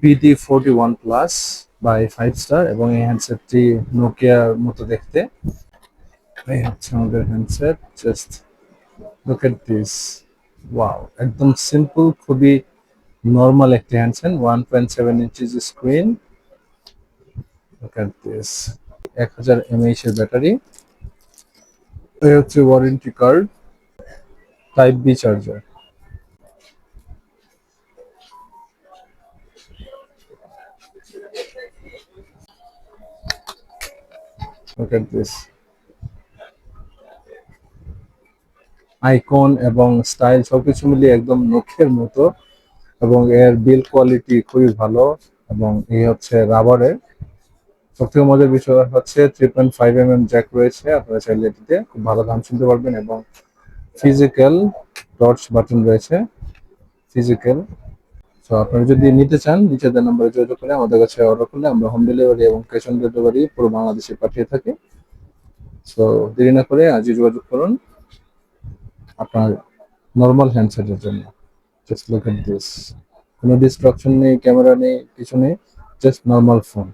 BT41 Plus by 5 star, এবং এই হ্যান্ডসেটটি নোকিয়ার মতো দেখতে। এই হচ্ছে আমাদের handset. Just look at this, wow, একদম সিম্পল, খুবই নর্মাল একটি handset. 1.7 inches screen, look at this. 1000 mAh এর ব্যাটারি। এই হচ্ছে warranty card, type B charger. Look at this, icon এবং স্টাইল সবকিছু মিলিয়ে একদম নোকিয়ার মতো, এবং এর বিল্ড কোয়ালিটি খুবই ভালো। এবং এই হচ্ছে রাবারের। সবথেকে মজার বিষয় হচ্ছে 3.5 mm জ্যাক রয়েছে, আপনারা চাইলে এটিতে খুব ভালো গান শুনতে পারবেন। এবং ফিজিক্যাল টর্চ বাটন রয়েছে, ফিজিক্যাল। তো আপনারা যদি নিতে চান, নিচে দেওয়া নাম্বারে যোগাযোগ করে আমাদের কাছে অর্ডার করলে আমরা হোম ডেলিভারি এবং ক্যাশ অন ডেলিভারি পুরো বাংলাদেশে পাঠিয়ে থাকি। সো দেরি না করে আজই যোগাযোগ করুন আপনার নর্মাল হ্যান্ডসেটের জন্য। জাস্ট লুক এট দিস, কোনো ডিস্ট্রাকশন নেই, ক্যামেরা নেই, কিছু নেই, জাস্ট নর্মাল ফোন।